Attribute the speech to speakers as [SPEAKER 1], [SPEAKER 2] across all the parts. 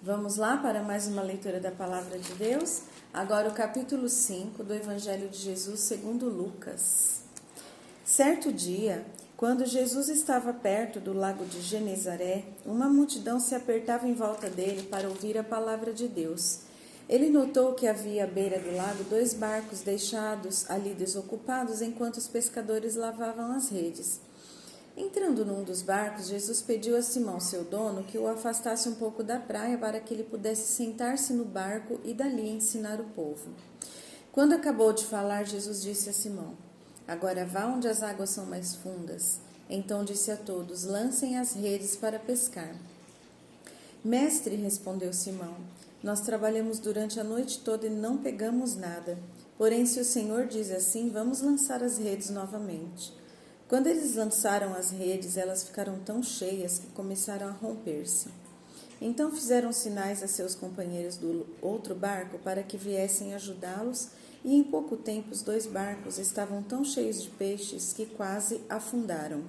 [SPEAKER 1] Vamos lá para mais uma leitura da Palavra de Deus. Agora o capítulo 5 do Evangelho de Jesus segundo Lucas. Certo dia, quando Jesus estava perto do lago de Genezaré, uma multidão se apertava em volta dele para ouvir a palavra de Deus. Ele notou que havia à beira do lago 2 barcos deixados ali desocupados enquanto os pescadores lavavam as redes. Entrando num dos barcos, Jesus pediu a Simão, seu dono, que o afastasse um pouco da praia para que ele pudesse sentar-se no barco e dali ensinar o povo. Quando acabou de falar, Jesus disse a Simão: "Agora vá onde as águas são mais fundas." Então disse a todos: "Lancem as redes para pescar." "Mestre", respondeu Simão, "nós trabalhamos durante a noite toda e não pegamos nada. Porém, se o Senhor diz assim, vamos lançar as redes novamente." Quando eles lançaram as redes, elas ficaram tão cheias que começaram a romper-se. Então fizeram sinais a seus companheiros do outro barco para que viessem ajudá-los, e em pouco tempo os 2 barcos estavam tão cheios de peixes que quase afundaram.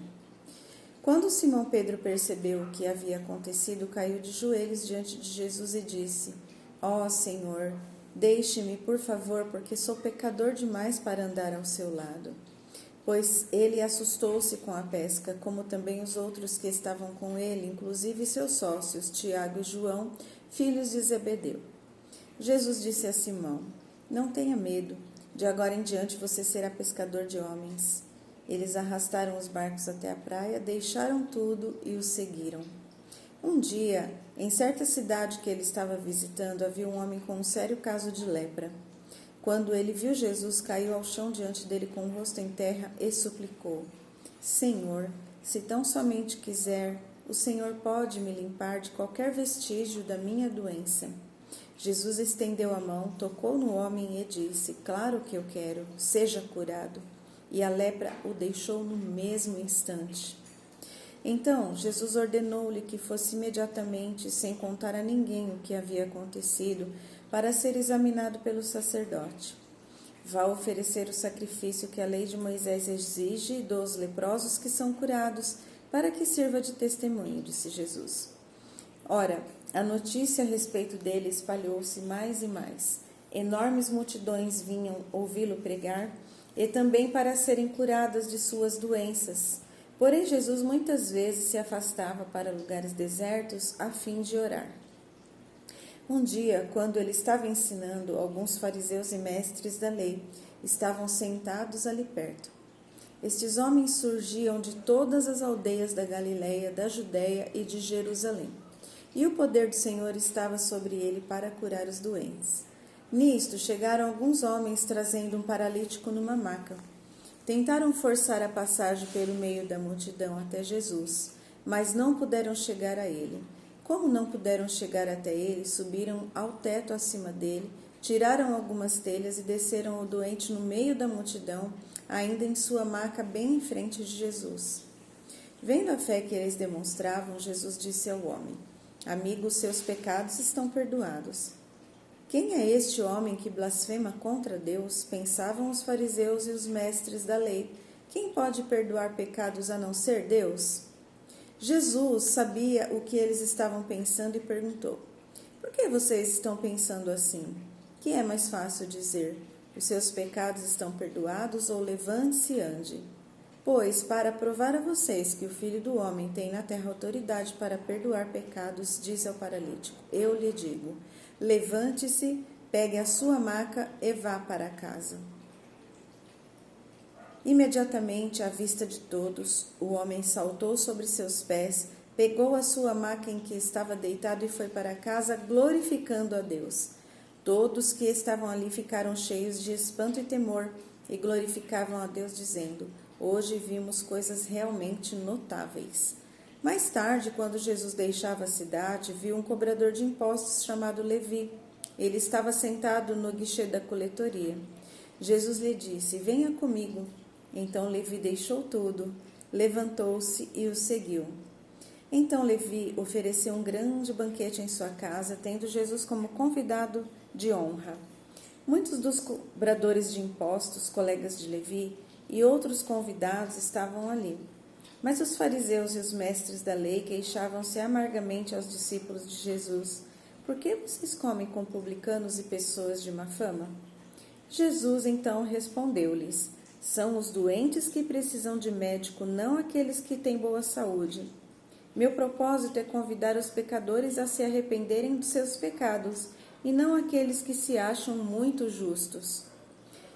[SPEAKER 1] Quando Simão Pedro percebeu o que havia acontecido, caiu de joelhos diante de Jesus e disse: "Ó Senhor, deixe-me, por favor, porque sou pecador demais para andar ao seu lado." Pois ele assustou-se com a pesca, como também os outros que estavam com ele, inclusive seus sócios, Tiago e João, filhos de Zebedeu. Jesus disse a Simão: "Não tenha medo, de agora em diante você será pescador de homens." Eles arrastaram os barcos até a praia, deixaram tudo e os seguiram. Um dia, em certa cidade que ele estava visitando, havia um homem com um sério caso de lepra. Quando ele viu Jesus, caiu ao chão diante dele com o rosto em terra e suplicou: "Senhor, se tão somente quiser, o Senhor pode me limpar de qualquer vestígio da minha doença." Jesus estendeu a mão, tocou no homem e disse: "Claro que eu quero, seja curado." E a lepra o deixou no mesmo instante. Então Jesus ordenou-lhe que fosse imediatamente, sem contar a ninguém o que havia acontecido, para ser examinado pelo sacerdote. "Vá oferecer o sacrifício que a lei de Moisés exige dos leprosos que são curados, para que sirva de testemunho", disse Jesus. Ora, a notícia a respeito dele espalhou-se mais e mais. Enormes multidões vinham ouvi-lo pregar, e também para serem curadas de suas doenças. Porém, Jesus muitas vezes se afastava para lugares desertos a fim de orar. Um dia, quando ele estava ensinando, alguns fariseus e mestres da lei estavam sentados ali perto. Estes homens surgiam de todas as aldeias da Galileia, da Judéia e de Jerusalém. E o poder do Senhor estava sobre ele para curar os doentes. Nisto, chegaram alguns homens trazendo um paralítico numa maca. Tentaram forçar a passagem pelo meio da multidão até Jesus, mas não puderam chegar a ele. Como não puderam chegar até ele, subiram ao teto acima dele, tiraram algumas telhas e desceram o doente no meio da multidão, ainda em sua maca bem em frente de Jesus. Vendo a fé que eles demonstravam, Jesus disse ao homem: "Amigo, seus pecados estão perdoados." "Quem é este homem que blasfema contra Deus?" pensavam os fariseus e os mestres da lei. "Quem pode perdoar pecados a não ser Deus?" Jesus sabia o que eles estavam pensando e perguntou: "Por que vocês estão pensando assim? Que é mais fácil dizer: os seus pecados estão perdoados, ou levante-se e ande? Pois, para provar a vocês que o Filho do Homem tem na terra autoridade para perdoar pecados, disse ao paralítico: eu lhe digo, levante-se, pegue a sua maca e vá para casa." Imediatamente, à vista de todos, o homem saltou sobre seus pés, pegou a sua maca em que estava deitado e foi para casa, glorificando a Deus. Todos que estavam ali ficaram cheios de espanto e temor e glorificavam a Deus, dizendo: "Hoje vimos coisas realmente notáveis." Mais tarde, quando Jesus deixava a cidade, viu um cobrador de impostos chamado Levi. Ele estava sentado no guichê da coletoria. Jesus lhe disse: "Venha comigo." Então Levi deixou tudo, levantou-se e o seguiu. Então Levi ofereceu um grande banquete em sua casa, tendo Jesus como convidado de honra. Muitos dos cobradores de impostos, colegas de Levi, e outros convidados estavam ali. Mas os fariseus e os mestres da lei queixavam-se amargamente aos discípulos de Jesus: por que vocês comem com publicanos e pessoas de má fama? Jesus então respondeu-lhes: são os doentes que precisam de médico, não aqueles que têm boa saúde. Meu propósito é convidar os pecadores a se arrependerem dos seus pecados, e não aqueles que se acham muito justos.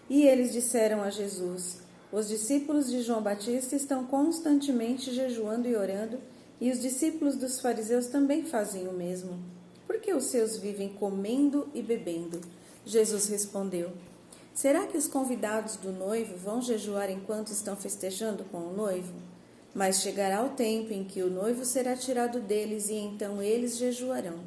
[SPEAKER 1] E eles disseram a Jesus: os discípulos de João Batista estão constantemente jejuando e orando, e os discípulos dos fariseus também fazem o mesmo. Por que os seus vivem comendo e bebendo? Jesus respondeu: será que os convidados do noivo vão jejuar enquanto estão festejando com o noivo? Mas chegará o tempo em que o noivo será tirado deles, e então eles jejuarão.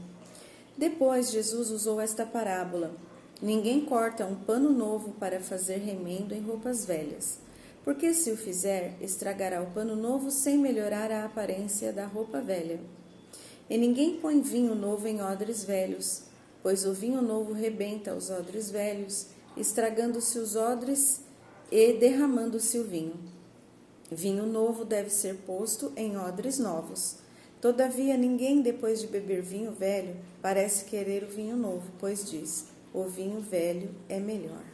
[SPEAKER 1] Depois Jesus usou esta parábola: ninguém corta um pano novo para fazer remendo em roupas velhas, porque se o fizer, estragará o pano novo sem melhorar a aparência da roupa velha. E ninguém põe vinho novo em odres velhos, pois o vinho novo rebenta os odres velhos, estragando-se os odres e derramando-se o vinho. Vinho novo deve ser posto em odres novos. Todavia, ninguém, depois de beber vinho velho, parece querer o vinho novo, pois diz: o vinho velho é melhor.